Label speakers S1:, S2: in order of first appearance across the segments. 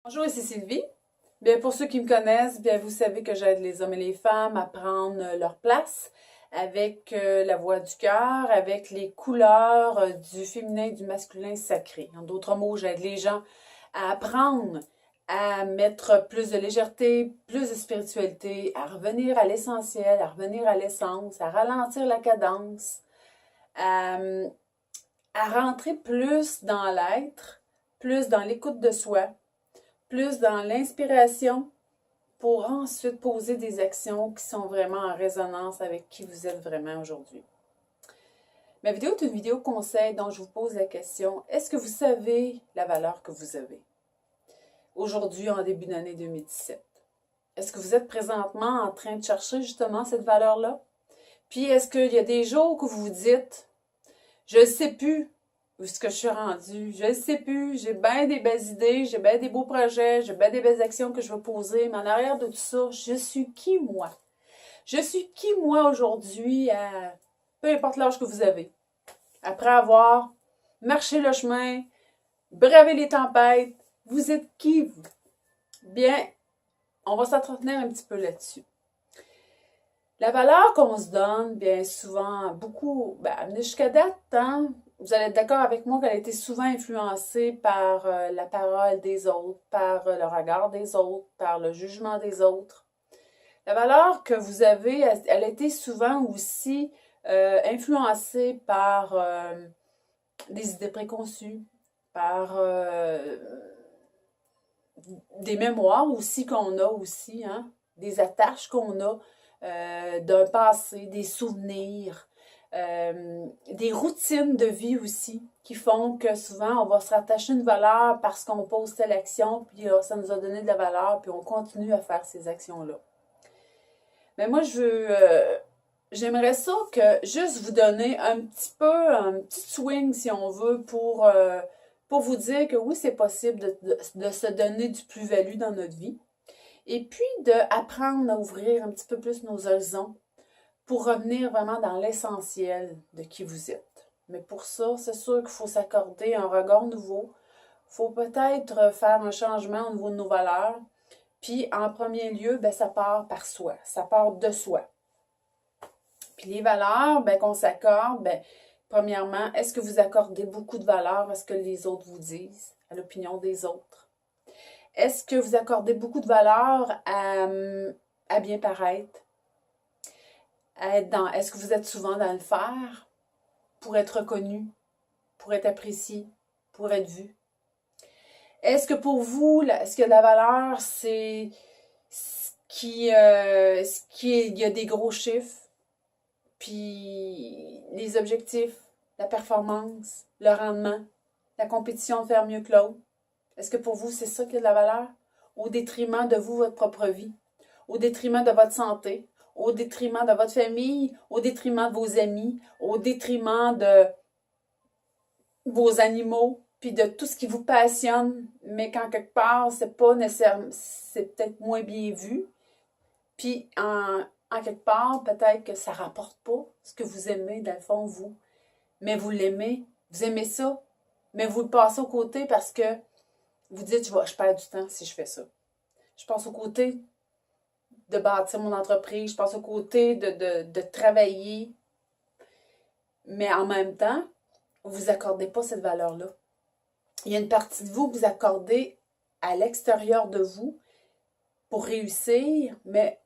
S1: Bonjour, ici Sylvie. Bien, pour ceux qui me connaissent, bien, vous savez que j'aide les hommes et les femmes à prendre leur place avec la voix du cœur, avec les couleurs du féminin et du masculin sacré. En d'autres mots, j'aide les gens à apprendre à mettre plus de légèreté, plus de spiritualité, à revenir à l'essentiel, à revenir à l'essence, à ralentir la cadence, à, à rentrer plus dans l'être, plus dans l'écoute de soi, plus dans l'inspiration pour ensuite poser des actions qui sont vraiment en résonance avec qui vous êtes vraiment aujourd'hui. Ma vidéo est une vidéo conseil dont je vous pose la question, est-ce que vous savez la valeur que vous avez aujourd'hui en début d'année 2017? Est-ce que vous êtes présentement en train de chercher justement cette valeur-là? Puis est-ce qu'il y a des jours que vous vous dites, je ne sais plus où est-ce que je suis rendue, je ne sais plus, j'ai bien des belles idées, j'ai bien des beaux projets, j'ai bien des belles actions que je veux poser, mais en arrière de tout ça, je suis qui moi? Je suis qui moi aujourd'hui, peu importe l'âge que vous avez, après avoir marché le chemin, bravé les tempêtes, vous êtes qui vous? Bien, on va s'entretenir un petit peu là-dessus. La valeur qu'on se donne, bien souvent, beaucoup, jusqu'à date, hein, vous allez être d'accord avec moi qu'elle a été souvent influencée par la parole des autres, par le regard des autres, par le jugement des autres. La valeur que vous avez, elle a été souvent aussi influencée par des idées préconçues, par des mémoires aussi qu'on a aussi, hein, des attaches qu'on a d'un passé, des souvenirs, des routines de vie aussi qui font que souvent on va se rattacher une valeur parce qu'on pose telle action, puis ça nous a donné de la valeur, puis on continue à faire ces actions-là. Mais moi, j'aimerais ça que juste vous donner un petit peu, un petit swing, si on veut, pour vous dire que oui, c'est possible de se donner du plus-value dans notre vie. Et puis d'apprendre à ouvrir un petit peu plus nos horizons pour revenir vraiment dans l'essentiel de qui vous êtes. Mais pour ça, c'est sûr qu'il faut s'accorder un regard nouveau. Il faut peut-être faire un changement au niveau de nos valeurs. Puis en premier lieu, ça part par soi, ça part de soi. Puis les valeurs qu'on s'accorde, premièrement, est-ce que vous accordez beaucoup de valeur à ce que les autres vous disent, à l'opinion des autres? Est-ce que vous accordez beaucoup de valeur à bien paraître? Est-ce que vous êtes souvent dans le faire pour être reconnu, pour être apprécié, pour être vu? Est-ce que pour vous, est-ce que la valeur, c'est il y a des gros chiffres, puis les objectifs, la performance, le rendement, la compétition de faire mieux que l'autre? Est-ce que pour vous, c'est ça qui a de la valeur? Au détriment de vous, votre propre vie, au détriment de votre santé, au détriment de votre famille, au détriment de vos amis, au détriment de vos animaux, puis de tout ce qui vous passionne, mais quand quelque part, c'est pas nécessairement, c'est peut-être moins bien vu. Puis en quelque part, peut-être que ça rapporte pas ce que vous aimez, dans le fond, vous. Mais vous l'aimez, vous aimez ça, mais vous le passez au côté parce que vous dites, je perds du temps si je fais ça. Je passe au côté de bâtir mon entreprise, je passe au côté de travailler, mais en même temps, vous accordez pas cette valeur-là. Il y a une partie de vous que vous accordez à l'extérieur de vous pour réussir, mais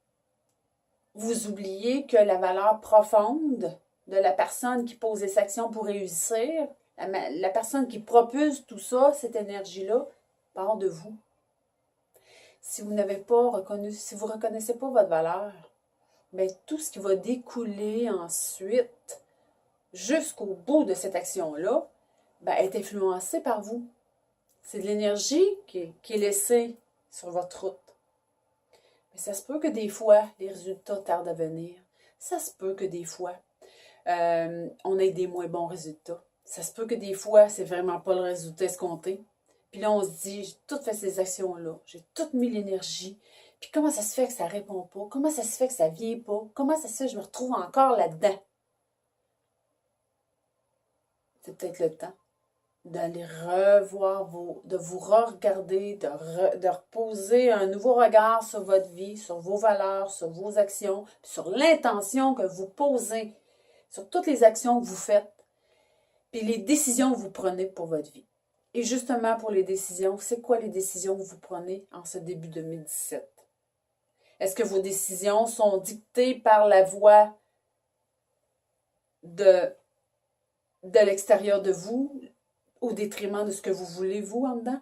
S1: vous oubliez que la valeur profonde de la personne qui pose des actions pour réussir, la personne qui propulse tout ça, cette énergie-là, part de vous. Si vous n'avez pas reconnu, si vous ne reconnaissez pas votre valeur, bien, tout ce qui va découler ensuite, jusqu'au bout de cette action-là, est influencé par vous. C'est de l'énergie qui est laissée sur votre route. Mais ça se peut que des fois, les résultats tardent à venir. Ça se peut que des fois, on ait des moins bons résultats. Ça se peut que des fois, c'est vraiment pas le résultat escompté. Puis là, on se dit, j'ai tout fait ces actions-là, j'ai tout mis l'énergie. Puis comment ça se fait que ça répond pas? Comment ça se fait que ça vient pas? Comment ça se fait que je me retrouve encore là-dedans? C'est peut-être le temps. d'aller revoir de vous re-regarder, de reposer un nouveau regard sur votre vie, sur vos valeurs, sur vos actions, sur l'intention que vous posez, sur toutes les actions que vous faites, puis les décisions que vous prenez pour votre vie. Et justement, pour les décisions, c'est quoi les décisions que vous prenez en ce début 2017? Est-ce que vos décisions sont dictées par la voix de l'extérieur de vous, au détriment de ce que vous voulez, vous, en dedans?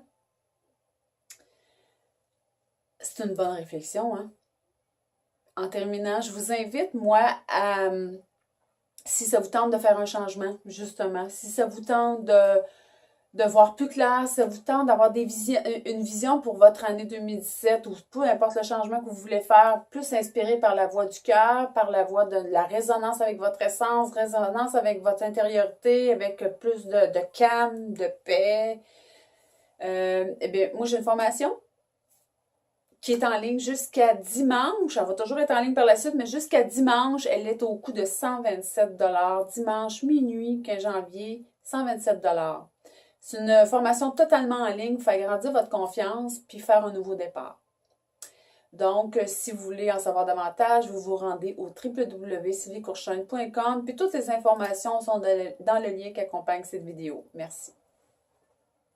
S1: C'est une bonne réflexion, hein? En terminant, je vous invite, moi, si ça vous tente de faire un changement, justement, si ça vous tente de voir plus clair, si ça vous tente d'avoir une vision pour votre année 2017 ou peu importe le changement que vous voulez faire, plus inspiré par la voix du cœur, par la voix de la résonance avec votre essence, résonance avec votre intériorité, avec plus de calme, de paix. Eh bien, moi, j'ai une formation qui est en ligne jusqu'à dimanche. Elle va toujours être en ligne par la suite, mais jusqu'à dimanche, elle est au coût de 127 $. Dimanche, minuit, 15 janvier, 127 $. C'est une formation totalement en ligne pour faire grandir votre confiance puis faire un nouveau départ. Donc, si vous voulez en savoir davantage, vous vous rendez au www.sylviecourchaine.com puis toutes les informations sont dans le lien qui accompagne cette vidéo. Merci.